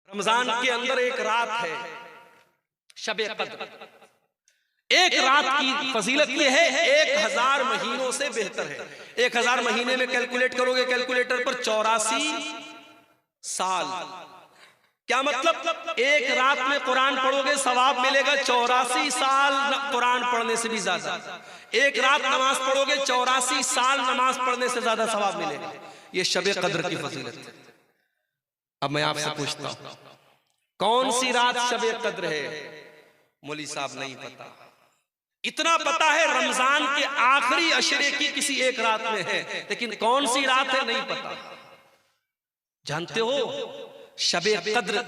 रमजान के अंदर एक रात है शबे कद्र। एक रात की फजीलत ये है 1000 महीनों से बेहतर है। 1000 महीने में कैलकुलेट करोगे कैलकुलेटर पर 84 साल। क्या मतलब? एक रात में कुरान पढ़ोगे सवाब मिलेगा 84 साल कुरान पढ़ने से भी ज्यादा। एक रात नमाज पढ़ोगे 84 साल नमाज पढ़ने से ज्यादा सवाब मिलेगा। ये शबे कद्र की फजीलत है। अब मैं आपसे पूछता हूं कौन सी रात शबे कद्र है? मौली साहब नहीं पता। इतना पता है रमजान के आखिरी अशरे की किसी एक रात में है, लेकिन कौन सी रात है नहीं पता। जानते हो शबे कद्र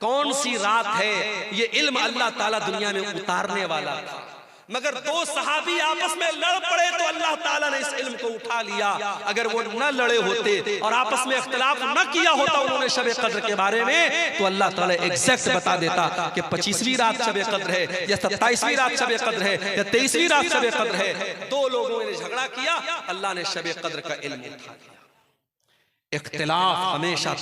कौन सी रात है? ये इल्म अल्लाह ताला दुनिया में उतारने वाला था, मगर दो सहाबी आपस में लड़ पड़े तो अल्लाह ताला ने इस इल्म को उठा लिया। अगर वो न लड़े होते और आपस में इख्तिलाफ न किया होता उन्होंने शबे कद्र के बारे में, तो अल्लाह ताला एग्जैक्ट बता देता कि 25वीं रात शबे कद्र है या 27वीं रात शबे कद्र है या 23वीं रात शबे कद्र है। दो लोगों ने झगड़ा किया, अल्लाह ने शबे कद्र का इल्म उठा लिया। इख्तिलाफ हमेशा,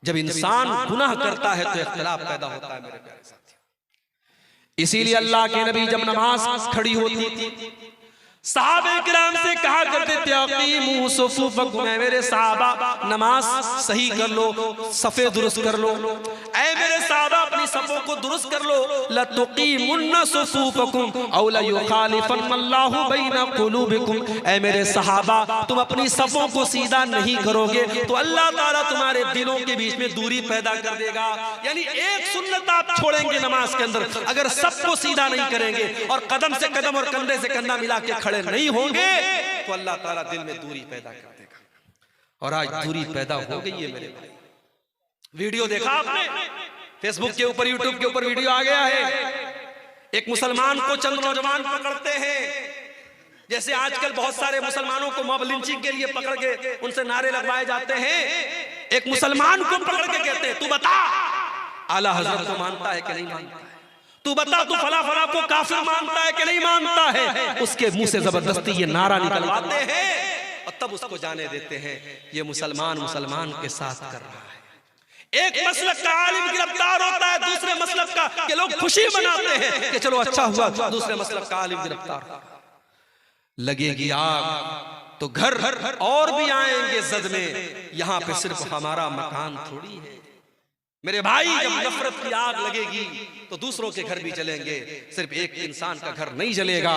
जब इंसान गुनाह करता है तो इख्तिलाफ पैदा होता है मेरे प्यारे साथियों। इसीलिए अल्लाह के नबी जब नमाज खड़ी होती थी सहाबे किराम से कहा करते थे अकीमू सुफूफकुम, मेरे सहाबा नमाज सही कर लो, सफे दुरुस्त कर लो। ऐ मेरे सहाबा अपनी सफों को दुरुस्त कर लो। लतुकीमुन्ना सुफूफकुम औ लयुखालिफन्नल्लाहु बैना कुलूबिकुम, ऐ मेरे सहाबा तुम अपनी सफों को सीधा नहीं करोगे तो अल्लाह ताला तुम्हारे दिलों के बीच में दूरी पैदा कर देगा। यानी एक सुन्नत आप छोड़ेंगे नमाज के अंदर, अगर सबको सीधा नहीं करेंगे और कदम से कदम और कंधे से कंधा मिला के खड़े नहीं होंगे तो अल्लाह ताला दिल में दूरी पैदा कर देगा। और आज दूरी पैदा हो गई है मेरे भाई। वीडियो देखा आपने? फेसबुक के ऊपर यूट्यूब के ऊपर वीडियो आ गया है। एक मुसलमान को चंद नौजवान पकड़ते हैं, जैसे आजकल बहुत सारे मुसलमानों को मॉब लिंचिंग के लिए पकड़ के उनसे नारे लगवाए जाते हैं। एक मुसलमान को पकड़ के कहते हैं तू बता आला हजरत को मानता है कि नहीं मानता है, तू बता तू फला फला को काफिर मानता है कि नहीं मानता है। उसके मुंह से जबरदस्ती ये नारा निकलवाते हैं और तब उसको जाने देते हैं ये मुसलमान मुसलमान के साथ कर रहा है। एक मसलक का आलिम गिरफ्तार होता है दूसरे मसलक का, कि लोग खुशी मनाते हैं कि चलो अच्छा हुआ दूसरे मसलक का आलिम गिरफ्तार। लगेगी आग तो घर और भी आएंगे जद में, यहां पे सिर्फ हमारा मकान थोड़ी है मेरे भाई। जब नफरत की आग लगेगी तो दूसरों के घर भी जलेंगे, सिर्फ एक इंसान का घर नहीं जलेगा।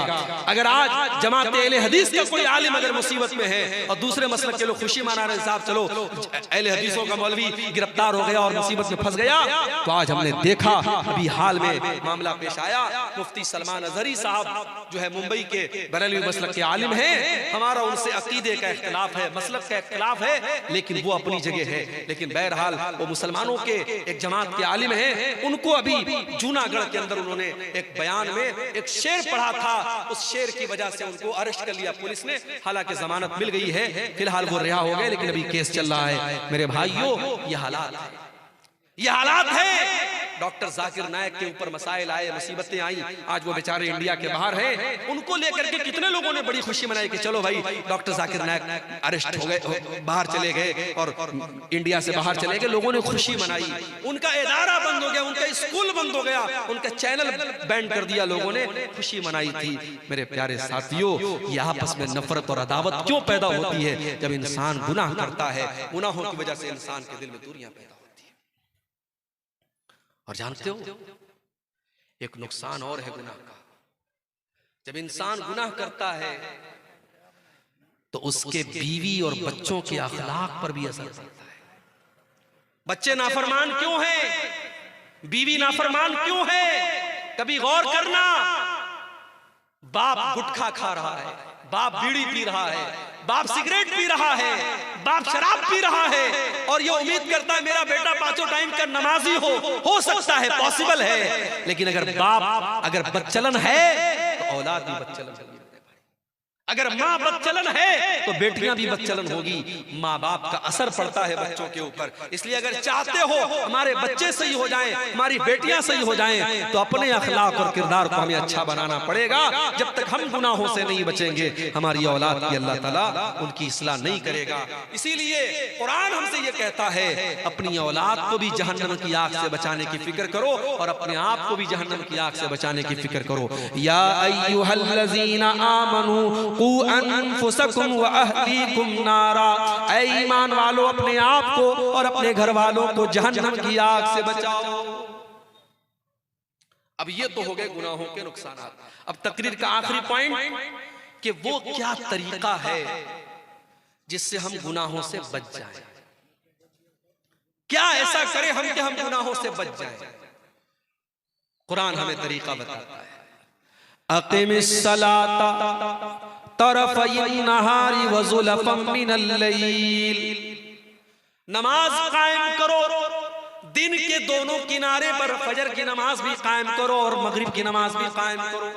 अगर आज जमात अहले हदीस का कोई आलिम अगर मुसीबत में है और दूसरे मसलक के लोग खुशी मना रहे साहब चलो अहले हदीसों का मौलवी गिरफ्तार हो गया और मुसीबत में फंस गया, तो आज हमने देखा अभी हाल में मामला पेश आया। मुफ्ती सलमान अजहरी साहब जो है मुंबई के बरेलवी मसलक के आलिम हैं, हमारा उनसे अकीदे का इख्तिलाफ है, मसलक का इख्तिलाफ है, लेकिन वो अपनी जगह है। लेकिन बहरहाल वो मुसलमानों के एक जमात के आलिम हैं। उनको अभी जूनागढ़ के अंदर उन्होंने एक बयान में एक शेर पढ़ा था, उस शेर की वजह से उनको अरेस्ट कर लिया पुलिस ने। हालांकि जमानत मिल गई है, फिलहाल वो रिहा हो गए, लेकिन अभी केस चल रहा है। मेरे भाइयों ये हालात है। डॉक्टर जाकिर नायक के ऊपर मसाइल आए, मुसीबतें आई, आज वो बेचारे इंडिया के बाहर हैं। उनको लेकर के कितने लोगों ने बड़ी खुशी मनाई कि चलो भाई डॉक्टर जाकिर नायक अरेस्ट हो गए, बाहर चले गए और इंडिया से बाहर चले गए, लोगों ने खुशी मनाई। उनका इदारा बंद हो गया, उनका स्कूल बंद हो गया, उनका चैनल बैन कर दिया, लोगों ने खुशी मनाई थी। मेरे प्यारे साथियों ये आपस में नफरत और अदावत क्यों पैदा होती है? जब इंसान गुनाह करता है, गुनाहों की वजह से इंसान के दिल में दूरियां पैदा। और जानते हो एक नुकसान और है गुनाह का। जब इंसान गुनाह करता है तो उसके बीवी और बच्चों के अखलाक पर भी असर पड़ता है। बच्चे नाफरमान क्यों हैं? बीवी नाफरमान क्यों है? कभी गौर करना। बाप गुटखा खा रहा है, बाप बीड़ी पी रहा है, बाप सिगरेट पी रहा है, बाप शराब पी रहा है और ये उम्मीद करता है मेरा बेटा 5 टाइम का नमाजी हो सकता है, पॉसिबल है। लेकिन अगर बाप अगर बदचलन है तो औलाद भी बदचलन है। अगर माँ बदचलन है तो बेटियां भी बदचलन होगी। माँ बाप का असर पड़ता है बच्चों के ऊपर। इसलिए अगर चाहते हो हमारे बच्चे सही हो जाएं, हमारी बेटियां सही हो जाएं, तो अपने अखलाक और किरदार को हमें अच्छा बनाना पड़ेगा। जब तक हम गुनाहों से नहीं बचेंगे, हमारी औलाद की अल्लाह ताला उनकी इस्लाह नहीं करेगा। इसीलिए कुरान हमसे ये कहता है, अपनी औलाद को भी जहन्नम की आग से बचाने की फिक्र करो और अपने आप को भी जहन्नम की आग से बचाने की फिक्र करो। या अय्युहल्लज़ीना आमनू क़ू अनफुसकुम व अहलीकुम नारा, ऐ ईमान वालों अपने आप को और अपने घर वालों को जहन्नम की आग से बचाओ। अब ये तो हो गए गुनाहों के नुकसानात। अब तकरीर का आखिरी पॉइंट कि वो क्या तरीका है जिससे हम गुनाहों से बच जाएं। क्या ऐसा करें हम कि हम गुनाहों से बच जाएं। कुरान हमें तरीका बताता है। अक़िमिस सलाता तरफ़यन नहारी व ज़ुलफ़म मिनल लैल, नमाज कायम करो दिन के दोनों किनारे पर। फजर की नमाज भी कायम करो और मगरिब की नमाज भी कायम करो।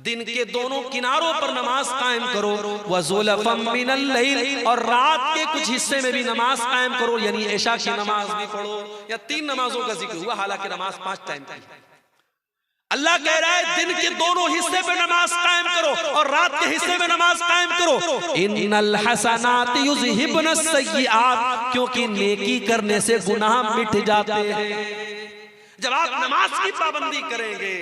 दिन के दोनों किनारों पर नमाज कायम करो। व ज़ुलफ़म मिनल लैल, और रात के कुछ हिस्से में भी नमाज कायम करो, यानी इशा की नमाज भी पढ़ो। या 3 नमाजों का जिक्र हुआ, हालांकि नमाज 5 टाइम की है। अल्लाह कह रहा है दिन के दोनों हिस्से में नमाज कायम करो और रात के हिस्से में नमाज कायम करो। इन्नल हसनात युज़हिबन सय्यिआत, क्योंकि नेकी करने से गुनाह मिट जाते हैं। जब आप नमाज की पाबंदी करेंगे,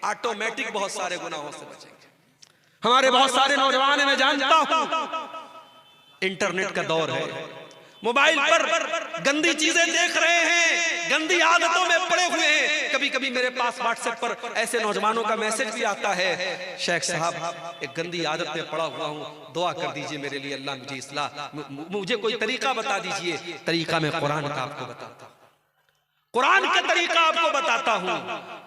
ऑटोमेटिक बहुत सारे गुनाहों से बचेंगे। हमारे बहुत सारे नौजवान हैं, मैं जानता हूं, इंटरनेट का दौर है, मोबाइल पर गंदी चीजें देख रहे हैं, गंदी आदतों में पड़े हुए हैं। कभी कभी मेरे पास व्हाट्सएप पर ऐसे नौजवानों का मैसेज भी आता है, शेख साहब एक गंदी आदत में पड़ा हुआ हूँ, दुआ कर दीजिए मेरे लिए, अल्लाह मुझे इस्लाह, मुझे कोई तरीका बता दीजिए। तरीका मैं कुरान का आपको बताता हूँ, कुरान का तरीका आपको बताता हूँ।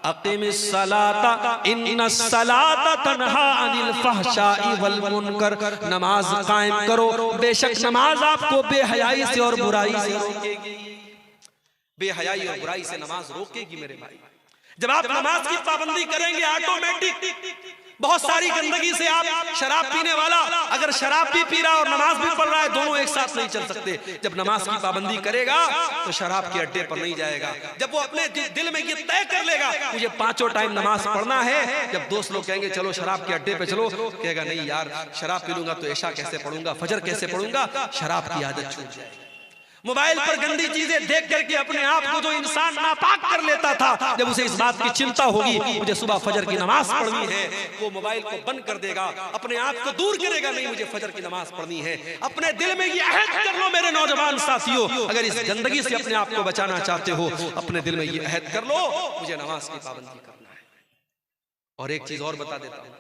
अक़िमिस सलाता इन्नस सलाता तन्हा अनिल फ़हशाई वल मुनकर, नमाज कायम करो, बेशक नमाज आपको बेहयाई से और बुराई से रोकेगी। बेहयाई और बुराई से नमाज रोकेगी मेरे भाई। जब आप नमाज की पाबंदी करेंगे, ऑटोमेटिक बहुत सारी गंदगी से, आप शराब पीने वाला अगर शराब भी पी रहा है और नमाज भी पढ़ रहा है, दोनों एक साथ नहीं चल सकते। जब नमाज की पाबंदी करेगा तो शराब के अड्डे पर नहीं जाएगा। जब वो अपने दिल में ये तय कर लेगा मुझे 5 टाइम नमाज पढ़ना है, जब दोस्त लोग कहेंगे चलो शराब के अड्डे पे चलो, कहेगा नहीं यार शराब पी लूंगा तो ऐशा कैसे पढ़ूंगा, फजर कैसे पढ़ूंगा, शराब की आदत छूट जाएगी। मोबाइल पर गंदी चीजें देख करके अपने आप को जो इंसान नापाक कर लेता था, जब उसे इस बात की चिंता होगी मुझे सुबह फजर की नमाज पढ़नी है, वो मोबाइल को बंद कर देगा, अपने आप को दूर करेगा, नहीं मुझे फजर की नमाज पढ़नी है। अपने दिल में ये अहद कर लो मेरे नौजवान साथियों, अगर इस गंदगी से अपने आप को बचाना चाहते हो, अपने दिल में ये अहद कर लो मुझे नमाज की पाबंदी करना है। और एक चीज और बता देता हूं,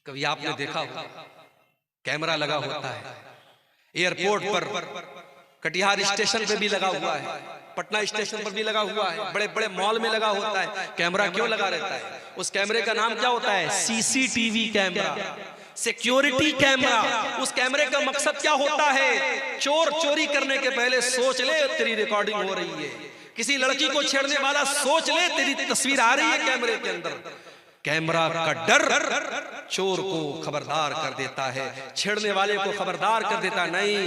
कभी आपने देखा होगा कैमरा लगा होता है एयरपोर्ट पर, कटिहार स्टेशन पे भी लगा हुआ है, पटना स्टेशन पर भी लगा हुआ है, बड़े बड़े मॉल में लगा होता है। कैमरा क्यों लगा रहता है? उस कैमरे का नाम क्या होता है? CCTV camera, security camera. उस कैमरे का मकसद क्या होता है? चोर चोरी करने के पहले सोच ले तेरी रिकॉर्डिंग हो रही है, किसी लड़की को छेड़ने वाला सोच ले तेरी तस्वीर आ रही है कैमरे के अंदर। कैमरा का डर चोर को खबरदार कर देता है, छेड़ने वाले को खबरदार कर देता, नहीं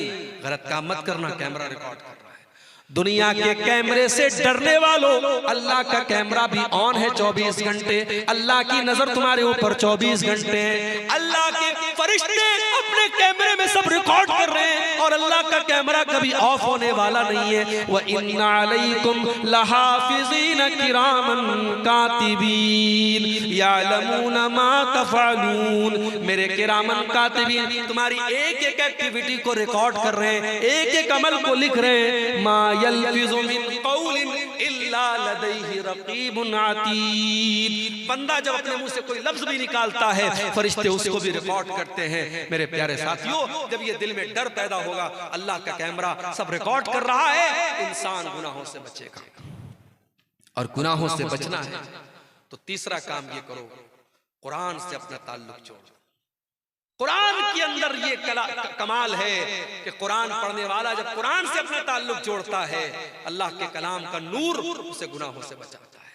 गलत काम मत करना, कैमरा रिकॉर्ड कर रहा है। दुनिया के कैमरे से डरने वालों, अल्लाह का कैमरा भी ऑन है 24 घंटे। अल्लाह की नजर तुम्हारे ऊपर 24 घंटे है। अल्लाह के फरिश्ते अपने कैमरे में सब रिकॉर्ड कर रहे हैं और अल्लाह का कैमरा कभी ऑफ होने वाला नहीं है। व इन्ना अलैकुम लहाफिज़ीन किरामन कातिबीन यअलमूना मा तफ़अलून, मेरे किरामन कातिबीन तुम्हारी एक एक एक्टिविटी को रिकॉर्ड कर रहे हैं, एक एक अमल को लिख रहे हैं। मा यल्फिज़ु मिन क़ौलिन इल्ला लदैहि रक़ीबुन अतीद, बंदा जब अपने मुंह से कोई लफ्ज भी निकालता है फरिश्ते उसको भी रिकॉर्ड करते हैं। मेरे प्यारे साथियों, जब ये दिल में डर पैदा होगा, अल्लाह का कैमरा सब रिकॉर्ड कर रहा है, इंसान गुनाहों से बचेगा। और गुनाहों से बचना है तो तीसरा काम ये करो, कुरान से अपना ताल्लुक जोड़ो। कुरान के अंदर ये कमाल है कि कुरान पढ़ने वाला जब कुरान से अपना ताल्लुक जोड़ता है, अल्लाह के कलाम का नूर उसे गुनाहों से बचाता है।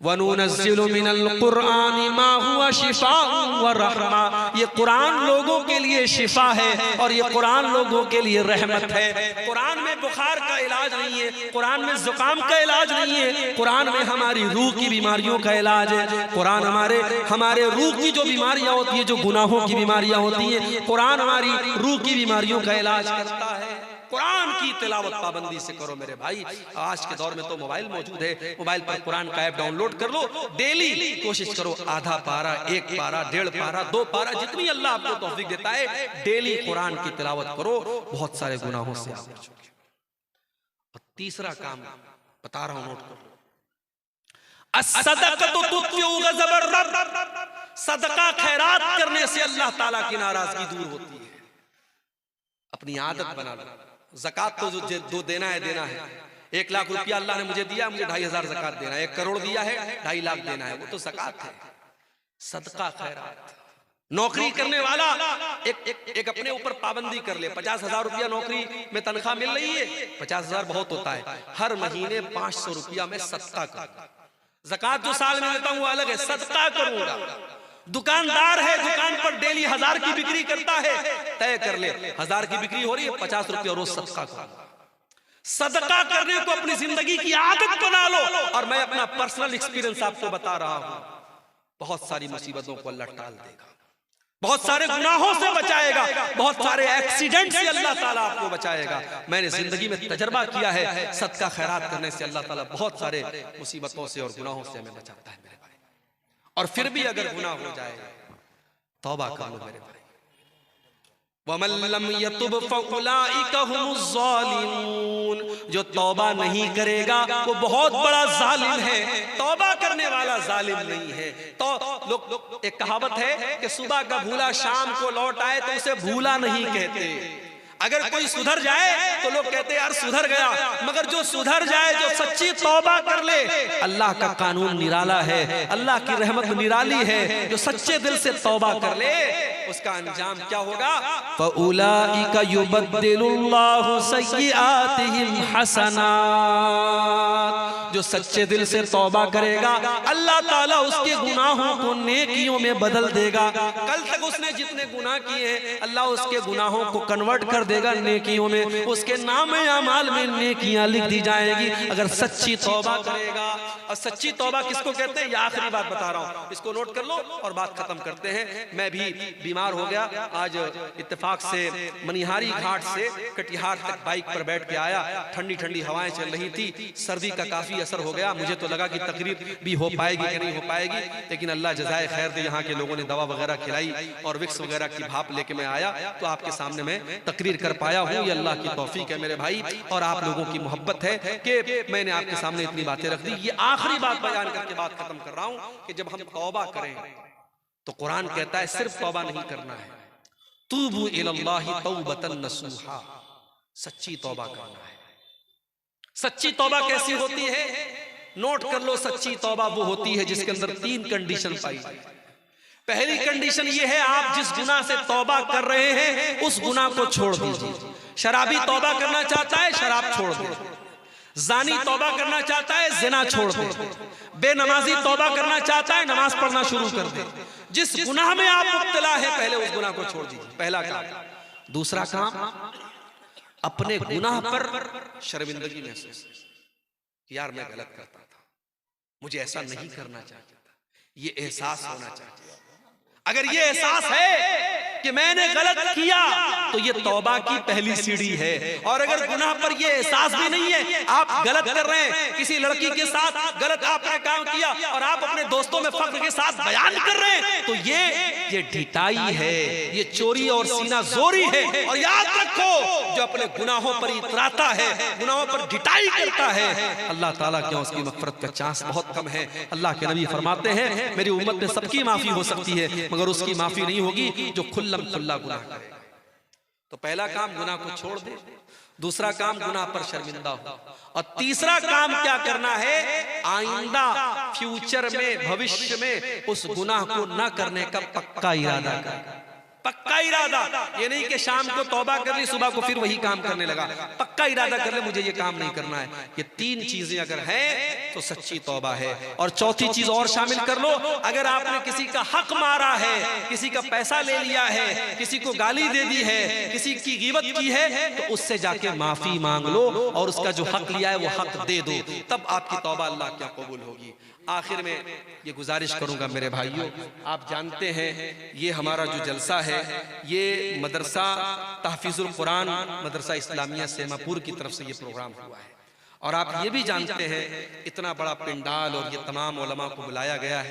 वनुनज़्ज़िलु मिनल क़ुरआनि मा हुवा शिफ़ाउन व रहमा। ये कुरान लोगों के लिए शिफा है और ये कुरान लोगों के लिए रहमत है। कुरान में बुखार का इलाज नहीं है, कुरान में जुकाम का इलाज नहीं है, कुरान में हमारी रूह की बीमारियों का इलाज है। कुरान हमारे रूह की जो बीमारियां होती है, जो गुनाहों की बीमारियां होती हैं, कुरान हमारी रूह की बीमारियों का इलाज करता है। कुरान की तिलावत पाबंदी से करो मेरे भाई। आज के दौर में तो मोबाइल मौजूद है, मोबाइल पर कुरान का ऐप डाउनलोड कर लो, डेली कोशिश करो आधा पारा, 1 पारा, 1.5 पारा, 2 पारा, जितनी अल्लाह आपको तौफीक देता है, डेली कुरान की तिलावत करो, बहुत सारे गुनाहों से आप बचोगे। और तीसरा काम बता रहा हूं, नोट करो, अस्सदक़तु तुत्फ़िउ ग़ज़बर रब्ब। सदका खैरात करने से अल्लाह ताला की नाराजगी दूर होती है। अपनी आदत बना लो। ज़कात तो जो देना है। 1 लाख रुपया अल्लाह ने मुझे दिया, मुझे 2,500 ज़कात देना है। 1 करोड़ दिया है, 2.5 लाख देना है, वो तो ज़कात है। सदका खैरात। नौकरी करने वाला एक अपने ऊपर पाबंदी कर ले। 50,000 रुपया नौकरी में तनख्वाह मिल रही है, 50,000 बहुत होता है, हर महीने 500 रुपया में सदका करूंगा। ज़कात जो साल में देता हूं वो अलग है, सदका करूंगा। दुकानदार है, दुकान पर डेली 1000 की बिक्री करता है, तय कर ले 1000 की बिक्री हो रही है, 50 रुपया रोज सदका करो। सदका करने को अपनी जिंदगी की आदत बना लो। और मैं अपना पर्सनल एक्सपीरियंस आपको बता रहा हूं, बहुत सारी मुसीबतों को अल्लाह टाल देगा, बहुत सारे गुनाहों से बचाएगा, बहुत सारे एक्सीडेंट से अल्लाह ताला आपको बचाएगा। मैंने जिंदगी में तजर्बा किया है, सदका खैरात करने से अल्लाह ताला बहुत सारे मुसीबतों से और गुनाहों से हमें बचाता है मेरे भाई। और फिर भी अगर गुनाह हो जाए, तौबा कर लो मेरे भाई। वमन लम यतुब फउलाइका हुमुज़ ज़ालिमून। जो तौबा नहीं करेगा वो बहुत बड़ा जालिम है, तौबा करने वाला जालिम नहीं है। तो लोग एक कहावत है कि सुबह का भूला शाम को लौट आए तो उसे भूला नहीं कहते। अगर कोई सुधर जाए तो लोग कहते हैं यार सुधर गया, मगर जो सुधर जाए, जो सच्ची तौबा कर ले, अल्लाह का कानून निराला है, अल्लाह की रहमत निराली है। जो सच्चे दिल से तौबा कर ले उसका अंजाम क्या होगा? फउलाइका युबद्दिलुल्लाहु सय्यिआतिहिम हसनात। जो सच्चे दिल से तौबा करेगा अल्लाह ताला उसके गुनाहों को नेकियों में बदल देगा। कल तक उसने जितने गुनाह किए हैं अल्लाह उसके गुनाहों को कन्वर्ट कर देगा नेकियों में, उसके नामे अमाल में नेकियां लिख दी जाएगी अगर सच्ची तौबा करेगा। और सच्ची तौबा किसको कहते हैं, ये आखिरी बात बता रहा हूं, इसको नोट कर लो और बात खत्म करते हैं। मैं भी बीमार हो गया, आज इत्तेफाक से मनिहारी घाट से कटिहार तक बाइक पर बैठ के आया, ठंडी ठंडी हवाएं चल रही थी, सर्दी का काफी असर हो गया। मुझे तो लगा कि तकरीर भी हो पाएगी कि नहीं हो पाएगी, लेकिन अल्लाह जज़ाए खैर दे, यहाँ के लोगों ने दवा वगैरह खिलाई और विक्स वगैरह की भाप लेके मैं आया तो आपके सामने मैं तकरीर कर पाया हूँ। ये अल्लाह की तौफीक है मेरे भाई, और आप लोगों की मोहब्बत है कि मैंने आपके सामने इतनी बातें रख दी। ये आखिरी बात बयान करके बात खत्म कर रहा हूँ कि जब हम तौबा करें तो कुरान कहता है सिर्फ तौबा नहीं करना है, तूबू इलल्लाहि तौबतन नसूहा, सच्ची तौबा करना है। सच्ची तौबा कैसी होती है, नोट कर लो, सच्ची तौबा वो होती है जिसके अंदर 3 कंडीशन पाई जाए। पहली कंडीशन ये है, आप जिस गुनाह से तौबा कर रहे हैं उस गुनाह को छोड़ दीजिए। शराबी तौबा करना चाहता है, शराब छोड़ दे। जानी तौबा करना चाहता है, जिना छोड़ दे। बेनमाजी तौबा करना चाहता है, नमाज पढ़ना शुरू कर दे। जिस गुनाह में आप मुब्तला है पहले उस गुनाह को छोड़ दीजिए, पहला काम। दूसरा काम, अपने गुनाह पर शर्मिंदगी महसूस, यार मैं गलत करता था, मुझे ऐसा नहीं करना चाहिए था, ये एहसास होना चाहिए। अगर ये एहसास है कि मैंने गलत किया तो ये तौबा की पहली सीढ़ी है। और अगर गुनाह पर ये एहसास भी नहीं है, आप गलत कर रहे हैं, किसी लड़की के साथ गलत आपने काम किया और आप अपने दोस्तों में फख्र के साथ बयान कर रहे हैं, तो ये ढिठाई है, ये चोरी और सीना जोरी है। और याद रखो, जो अपने गुनाहों पर इतराता है, गुनाहों पर ढिठाई करता है, अल्लाह ताला क्या उसकी मग़फ़िरत का चांस बहुत कम है। अल्लाह के नबी फरमाते हैं मेरी उम्मत में सबकी माफी हो सकती है मगर उसकी माफी नहीं होगी जो खुल्लम खुल्ला गुनाह करेगा। तो पहला काम गुनाह को छोड़ दे, दूसरा काम गुनाह पर शर्मिंदा हो, और तीसरा काम क्या करना है, आइंदा फ्यूचर में, भविष्य में उस गुनाह को ना करने का पक्का इरादा कर। पक्का इरादा, ये नहीं कि शाम को तौबा कर ली सुबह को फिर वही काम करने लगा। पक्का इरादा कर ले मुझे ये काम नहीं करना है। ये तीन चीजें अगर हैं तो सच्ची तौबा है। और चौथी चीज और शामिल कर लो, अगर आपने किसी का हक मारा है, किसी का पैसा ले लिया है, किसी को गाली दे दी है, किसी की गिबत की है, तो उससे जाके माफी मांग लो और उसका जो हक लिया है वो हक दे दो, तब आपकी तौबा अल्लाह क्या कबूल होगी। आखिर में ये गुजारिश करूंगा मेरे भाइयों, आप जानते हैं ये हमारा जो जलसा है ये मदरसा तहफीजुल कुरान मदरसा इस्लामिया सेमापुर की तरफ से ये प्रोग्राम हुआ है। और आप ये भी जानते हैं इतना बड़ा पंडाल और ये तमाम उलमा को बुलाया गया है।